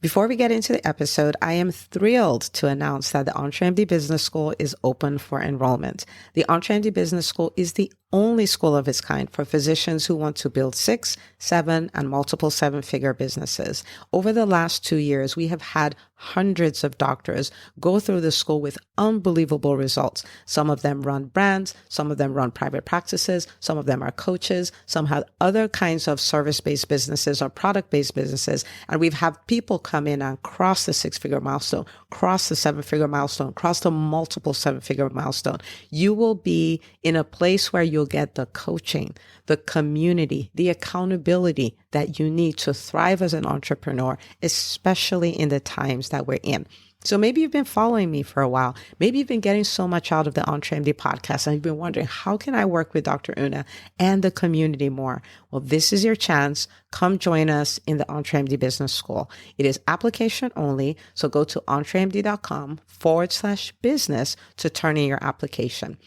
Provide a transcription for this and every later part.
Before we get into the episode, I am thrilled to announce that the EntreMD Business School is open for enrollment. The EntreMD Business School is the only school of its kind for physicians who want to build 6, 7, and multiple 7-figure businesses. Over the last 2 years, we have had hundreds of doctors go through the school with unbelievable results. Some of them run brands, some of them run private practices, some of them are coaches, some have other kinds of service-based businesses or product-based businesses. And we've had people come in and cross the 6-figure milestone, cross the 7-figure milestone, cross the multiple 7-figure milestone. You will be in a place where you'll get the coaching, the community, the accountability that you need to thrive as an entrepreneur, especially in the times that we're in. So maybe you've been following me for a while. Maybe you've been getting so much out of the EntreMD podcast and you've been wondering, how can I work with Dr. Una and the community more? Well, this is your chance. Come join us in the EntreMD Business School. It is application only. So go to entremd.com/business to turn in your application.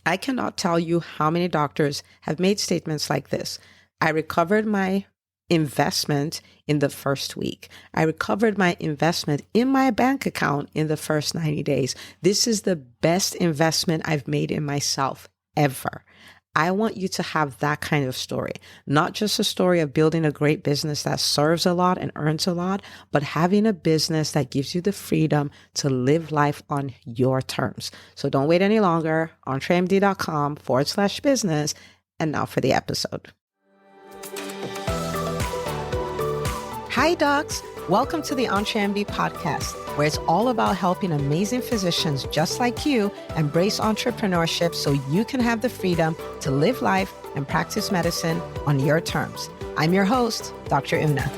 I cannot tell you how many doctors have made statements like this. I recovered my investment in the first week. I recovered my investment in my bank account in the first 90 days. This is the best investment I've made in myself ever. I want you to have that kind of story, not just a story of building a great business that serves a lot and earns a lot, but having a business that gives you the freedom to live life on your terms. So don't wait any longer. entremd.com/business. And now for the episode. Hi, docs. Welcome to the EntreMD podcast, where it's all about helping amazing physicians just like you embrace entrepreneurship so you can have the freedom to live life and practice medicine on your terms. I'm your host, Dr. Una.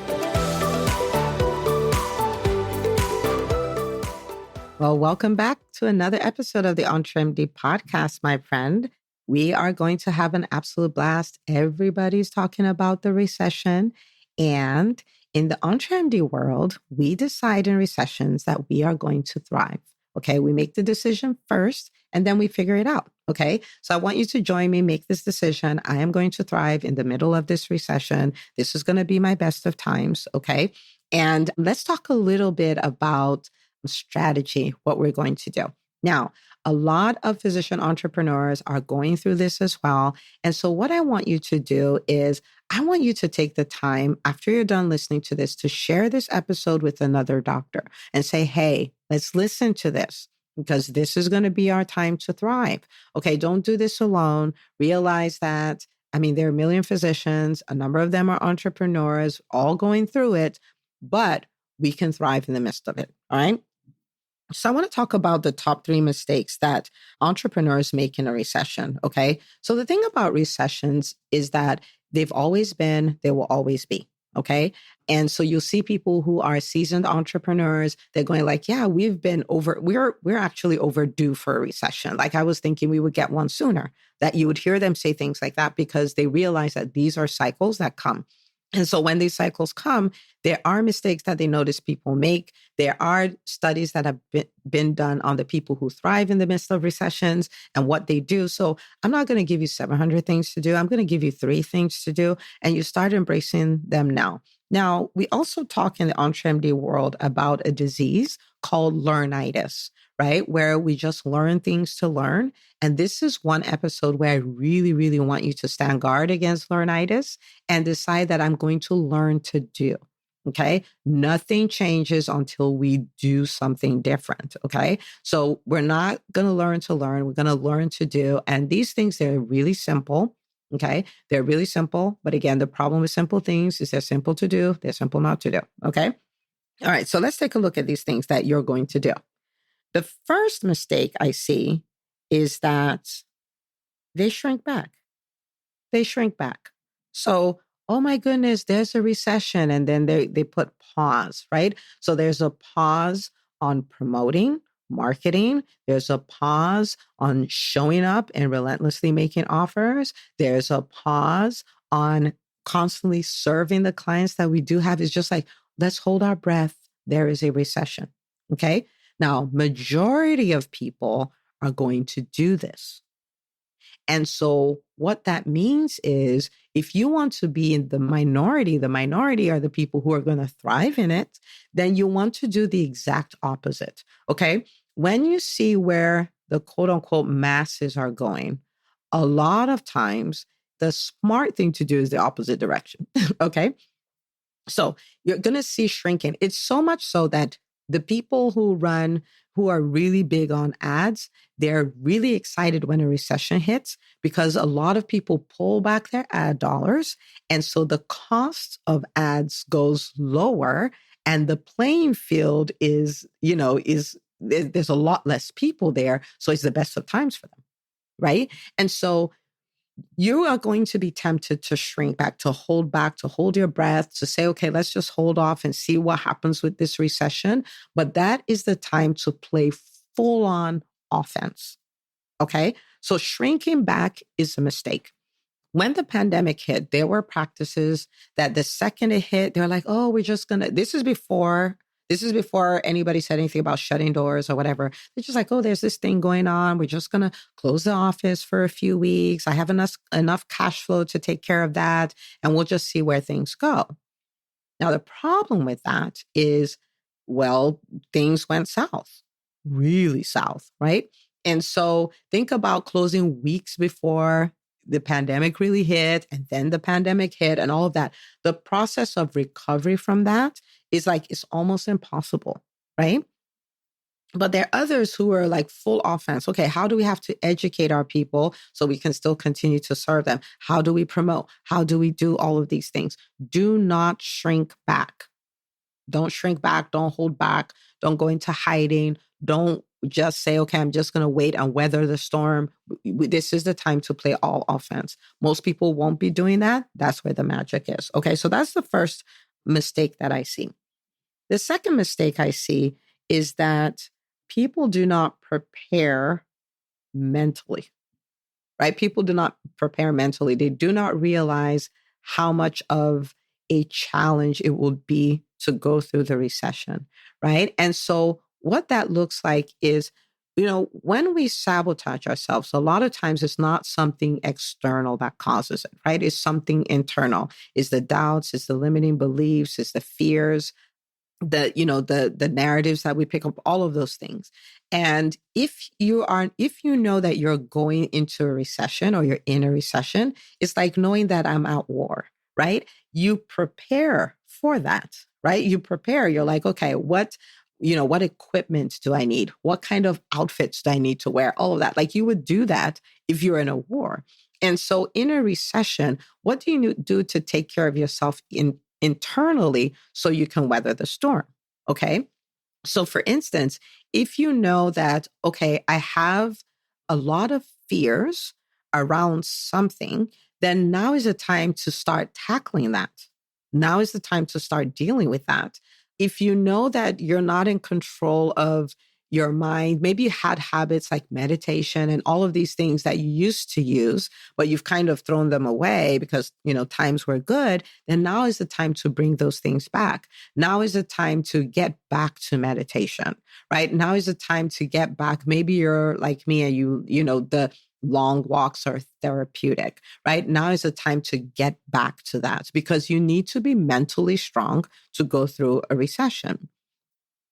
Well, welcome back to another episode of the EntreMD podcast, my friend. We are going to have an absolute blast. Everybody's talking about the recession, and in the EntreMD world, we decide in recessions that we are going to thrive. Okay, we make the decision first and then we figure it out. Okay, so I want you to join me, make this decision. I am going to thrive in the middle of this recession. This is going to be my best of times. Okay, and let's talk a little bit about strategy, what we're going to do. Now, a lot of physician entrepreneurs are going through this as well. And so what I want you to do is I want you to take the time after you're done listening to this to share this episode with another doctor and say, hey, let's listen to this because this is going to be our time to thrive. Okay, don't do this alone. Realize that, there are a million physicians, a number of them are entrepreneurs, all going through it, but we can thrive in the midst of it. All right. So I want to talk about the top 3 mistakes that entrepreneurs make in a recession. Okay. So the thing about recessions is that they've always been, they will always be. Okay. And so you'll see people who are seasoned entrepreneurs, they're going like, yeah, we're actually overdue for a recession. Like I was thinking we would get one sooner, that you would hear them say things like that because they realize that these are cycles that come. And so when these cycles come, there are mistakes that they notice people make. There are studies that have been done on the people who thrive in the midst of recessions and what they do. So I'm not going to give you 700 things to do. I'm going to give you 3 things to do, and you start embracing them now. Now, we also talk in the EntreMD world about a disease called learnitis, right? Where we just learn things to learn. And this is one episode where I really, really want you to stand guard against learnitis and decide that I'm going to learn to do. Okay. Nothing changes until we do something different. Okay. So we're not going to learn to learn. We're going to learn to do. And these things, they're really simple. Okay. They're really simple. But again, the problem with simple things is they're simple to do. They're simple not to do. Okay. All right. So let's take a look at these things that you're going to do. The first mistake I see is that they shrink back. They shrink back. So, oh my goodness, there's a recession. And then they put pause, right? So there's a pause on promoting, marketing. There's a pause on showing up and relentlessly making offers. There's a pause on constantly serving the clients that we do have. It's just like, let's hold our breath. There is a recession. Okay. Now, majority of people are going to do this. And so what that means is if you want to be in the minority are the people who are going to thrive in it, then you want to do the exact opposite. Okay. When you see where the quote unquote masses are going, a lot of times the smart thing to do is the opposite direction. Okay. So you're going to see shrinking. It's so much so that the people who are really big on ads, they're really excited when a recession hits because a lot of people pull back their ad dollars. And so the cost of ads goes lower and the playing field there's a lot less people there. So it's the best of times for them. Right. And so you are going to be tempted to shrink back, to hold your breath, to say, okay, let's just hold off and see what happens with this recession. But that is the time to play full on offense. Okay. So shrinking back is a mistake. When the pandemic hit, there were practices that the second it hit, they're like, oh, we're just going to, this is before anybody said anything about shutting doors or whatever. They're just like, oh, there's this thing going on. We're just going to close the office for a few weeks. I have enough cash flow to take care of that. And we'll just see where things go. Now, the problem with that is, well, things went south, really south, right? And so think about closing weeks before the pandemic really hit, and then the pandemic hit and all of that. The process of recovery from that is like, it's almost impossible, right? But there are others who are like full offense. Okay, how do we have to educate our people so we can still continue to serve them? How do we promote? How do we do all of these things? Do not shrink back. Don't shrink back. Don't hold back. Don't go into hiding. Don't just say, okay, I'm just going to wait and weather the storm. This is the time to play all offense. Most people won't be doing that. That's where the magic is. Okay, so that's the first mistake that I see. The second mistake I see is that people do not prepare mentally, right? People do not prepare mentally. They do not realize how much of a challenge it will be to go through the recession, right? And so what that looks like is, when we sabotage ourselves, a lot of times it's not something external that causes it, right? It's something internal. It's the doubts, it's the limiting beliefs, it's the fears, the narratives that we pick up, all of those things. And if you know that you're going into a recession or you're in a recession, it's like knowing that I'm at war, right? You prepare for that, right? You prepare. You're like, okay, what equipment do I need? What kind of outfits do I need to wear? All of that. Like you would do that if you're in a war. And so in a recession, what do you do to take care of yourself internally so you can weather the storm? Okay. So for instance, if you know that, okay, I have a lot of fears around something, then now is the time to start tackling that. Now is the time to start dealing with that. If you know that you're not in control of your mind, maybe you had habits like meditation and all of these things that you used to use, but you've kind of thrown them away because, times were good, then now is the time to bring those things back. Now is the time to get back to meditation, right? Now is the time to get back. Maybe you're like me and the long walks are therapeutic, right? Now is the time to get back to that because you need to be mentally strong to go through a recession.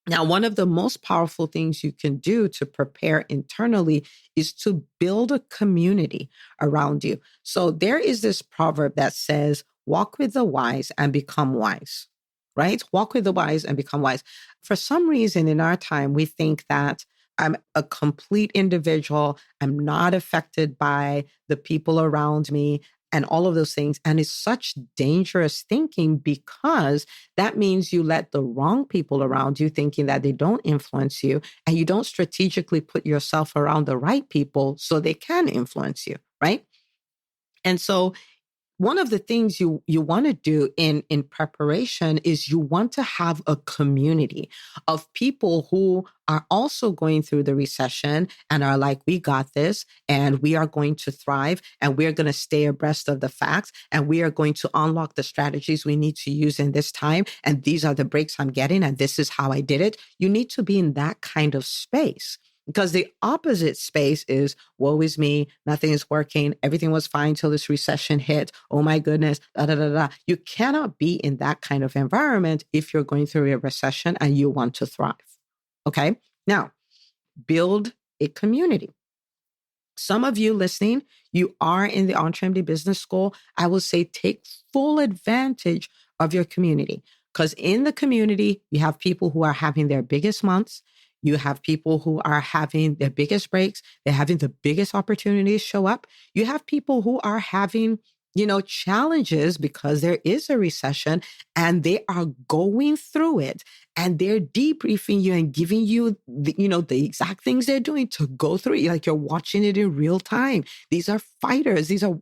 Now, one of the most powerful things you can do to prepare internally is to build a community around you. So there is this proverb that says, walk with the wise and become wise, right? Walk with the wise and become wise. For some reason in our time, we think that I'm a complete individual. I'm not affected by the people around me and all of those things. And it's such dangerous thinking because that means you let the wrong people around you thinking that they don't influence you and you don't strategically put yourself around the right people so they can influence you, right? And so one of the things you want to do in preparation is you want to have a community of people who are also going through the recession and are like, we got this and we are going to thrive and we're going to stay abreast of the facts and we are going to unlock the strategies we need to use in this time. And these are the breaks I'm getting and this is how I did it. You need to be in that kind of space. Because the opposite space is, woe is me, nothing is working, everything was fine till this recession hit. Oh my goodness, da da da da. You cannot be in that kind of environment if you're going through a recession and you want to thrive. Okay. Now, build a community. Some of you listening, you are in the EntreMD Business School. I will say take full advantage of your community, because in the community, you have people who are having their biggest months. You have people who are having their biggest breaks. They're having the biggest opportunities show up. You have people who are having, challenges because there is a recession and they are going through it, and they're debriefing you and giving you the exact things they're doing to go through it. Like you're watching it in real time. These are fighters. These are,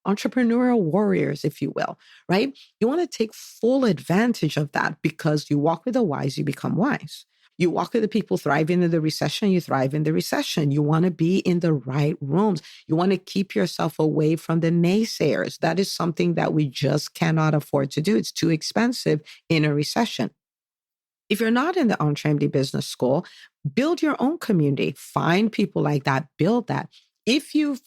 entrepreneurial warriors, if you will, right? You want to take full advantage of that, because you walk with the wise, you become wise. You walk with the people thriving in the recession, you thrive in the recession. You want to be in the right rooms. You want to keep yourself away from the naysayers. That is something that we just cannot afford to do. It's too expensive in a recession. If you're not in the EntreMD Business School, build your own community. Find people like that. Build that. If you've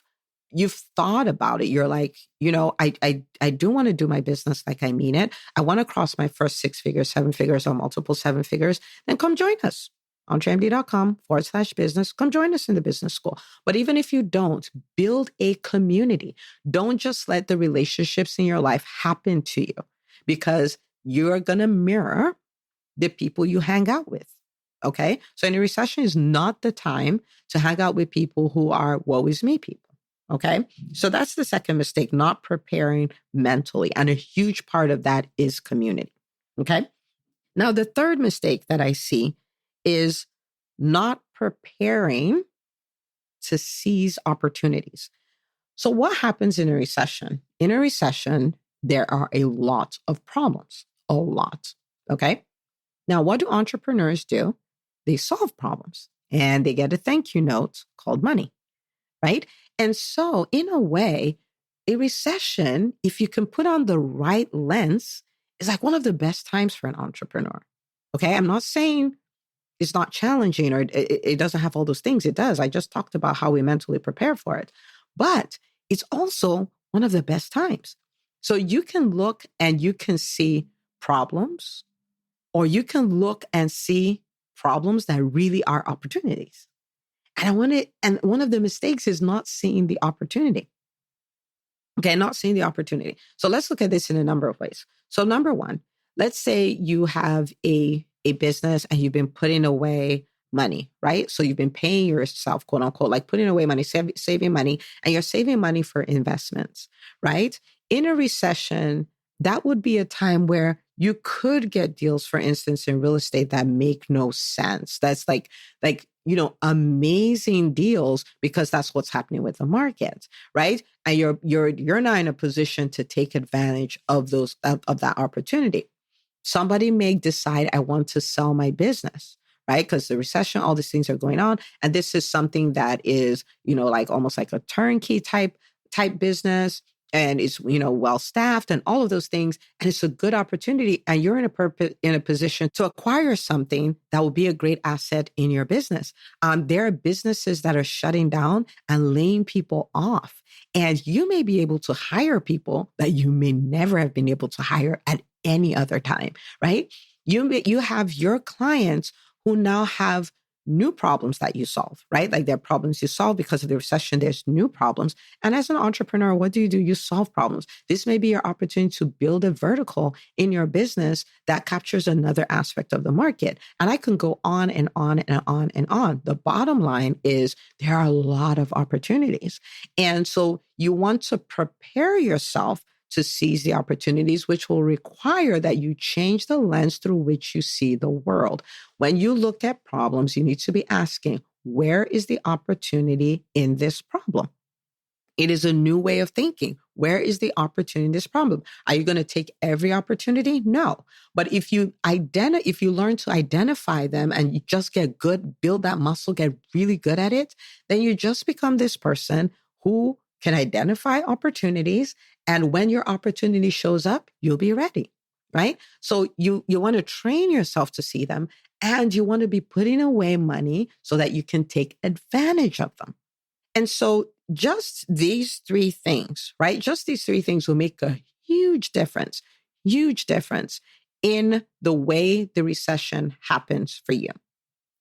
thought about it, you're like, I do want to do my business like I mean it. I want to cross my first 6 figures, 7 figures, or multiple 7 figures. Then come join us. entremd.com/business. Come join us in the business school. But even if you don't, build a community. Don't just let the relationships in your life happen to you, because you're going to mirror the people you hang out with. Okay. So in a recession is not the time to hang out with people who are woe is me people. Okay. So that's the second mistake, not preparing mentally. And a huge part of that is community. Okay. Now, the third mistake that I see is not preparing to seize opportunities. So what happens in a recession? In a recession, there are a lot of problems, a lot. Okay. Now, what do entrepreneurs do? They solve problems and they get a thank you note called money, right? And so in a way, a recession, if you can put on the right lens, is like one of the best times for an entrepreneur. Okay. I'm not saying it's not challenging or it doesn't have all those things. It does. I just talked about how we mentally prepare for it, but it's also one of the best times. So you can look and you can see problems, or you can look and see problems that really are opportunities. And one of the mistakes is not seeing the opportunity. Okay, not seeing the opportunity. So let's look at this in a number of ways. So number one, let's say you have a business and you've been putting away money, right? So you've been paying yourself, quote unquote, like putting away money, saving money, and you're saving money for investments, right? In a recession, that would be a time where you could get deals, for instance, in real estate that make no sense. That's like, amazing deals, because that's what's happening with the market, right? And you're not in a position to take advantage of those, of that opportunity. Somebody may decide, I want to sell my business, right? Because the recession, all these things are going on. And this is something that is, like almost like a turnkey type business. And it's, well-staffed and all of those things. And it's a good opportunity. And you're in a position to acquire something that will be a great asset in your business. There are businesses that are shutting down and laying people off. And you may be able to hire people that you may never have been able to hire at any other time, right? You have your clients who now have new problems that you solve, right? Like there are problems you solve because of the recession. There's new problems. And as an entrepreneur, what do? You solve problems. This may be your opportunity to build a vertical in your business that captures another aspect of the market. And I can go on and on and on and on. The bottom line is there are a lot of opportunities. And so you want to prepare yourself to seize the opportunities, which will require that you change the lens through which you see the world. When you look at problems, you need to be asking, where is the opportunity in this problem? It is a new way of thinking. Where is the opportunity in this problem? Are you going to take every opportunity? No. But if you learn to identify them and you just get good, build that muscle, get really good at it, then you just become this person who can identify opportunities. And when your opportunity shows up, you'll be ready. right? So you want to train yourself to see them, and you want to be putting away money so that you can take advantage of them. And so just these three things, right? Just these three things will make a huge difference in the way the recession happens for you.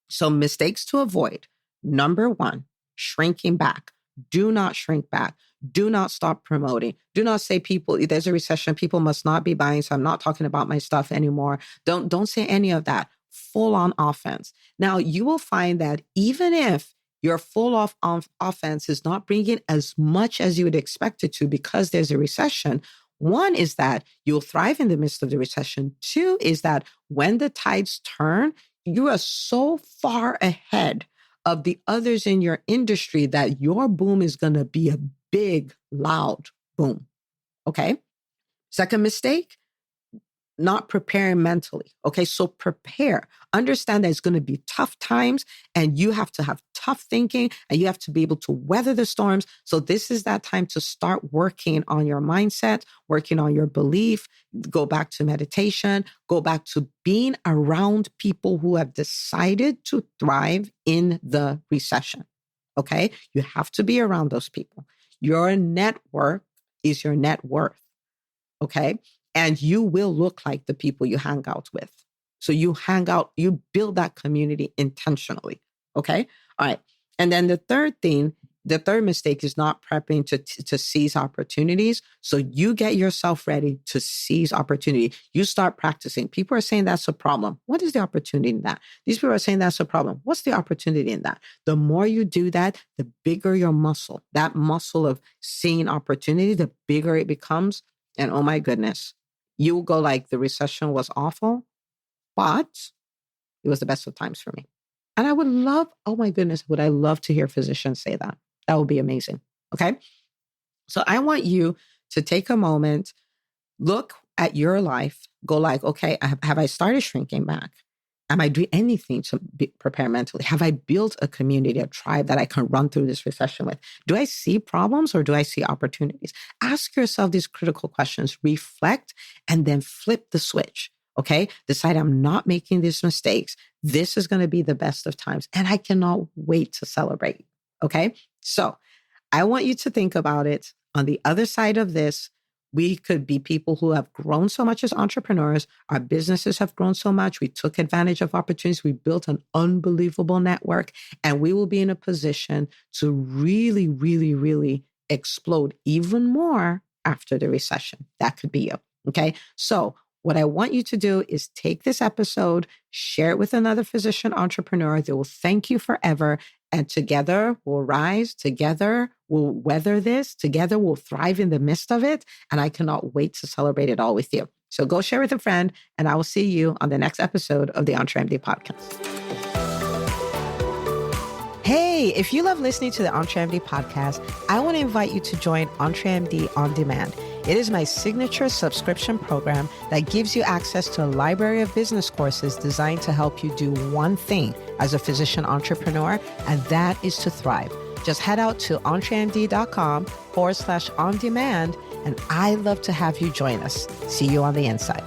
So mistakes to avoid. Number one, shrinking back. Do not shrink back. Do not stop promoting. Do not say there's a recession, people must not be buying, so I'm not talking about my stuff anymore. Don't say any of that. Full on offense. Now, you will find that even if your full off offense is not bringing as much as you would expect it to because there's a recession, one is that you'll thrive in the midst of the recession. Two is that when the tides turn, you are so far ahead of the others in your industry that your boom is going to be a big, loud boom. Okay. Second mistake, not preparing mentally. Okay. So prepare, understand that it's going to be tough times and you have to have tough thinking and you have to be able to weather the storms. So this is that time to start working on your mindset, working on your belief, go back to meditation, go back to being around people who have decided to thrive in the recession. Okay. You have to be around those people. Your network is your net worth. Okay. And you will look like the people you hang out with. So you you build that community intentionally. Okay. All right. And then the third mistake is not prepping to seize opportunities. So you get yourself ready to seize opportunity. You start practicing. People are saying that's a problem. What is the opportunity in that? These people are saying that's a problem. What's the opportunity in that? The more you do that, the bigger your muscle, that muscle of seeing opportunity, the bigger it becomes. And oh my goodness, you will go like, the recession was awful, but it was the best of times for me. And I would love, oh my goodness, would I love to hear physicians say that? That would be amazing. Okay. So I want you to take a moment, look at your life, go like, okay, have I started shrinking back? Am I doing anything to prepare mentally? Have I built a community, a tribe that I can run through this recession with? Do I see problems or do I see opportunities? Ask yourself these critical questions, reflect, and then flip the switch. Okay. Decide I'm not making these mistakes. This is going to be the best of times. And I cannot wait to celebrate. Okay. So I want you to think about it. On the other side of this, we could be people who have grown so much as entrepreneurs. Our businesses have grown so much. We took advantage of opportunities. We built an unbelievable network, and we will be in a position to really, really, really explode even more after the recession. That could be you. Okay. So what I want you to do is take this episode, share it with another physician entrepreneur. They will thank you forever. And together we'll rise, together we'll weather this, together we'll thrive in the midst of it. And I cannot wait to celebrate it all with you. So go share with a friend, and I will see you on the next episode of the EntreMD podcast. Hey, if you love listening to the EntreMD podcast, I want to invite you to join EntreMD On Demand. It is my signature subscription program that gives you access to a library of business courses designed to help you do one thing as a physician entrepreneur, and that is to thrive. Just head out to entremd.com/on demand, and I'd love to have you join us. See you on the inside.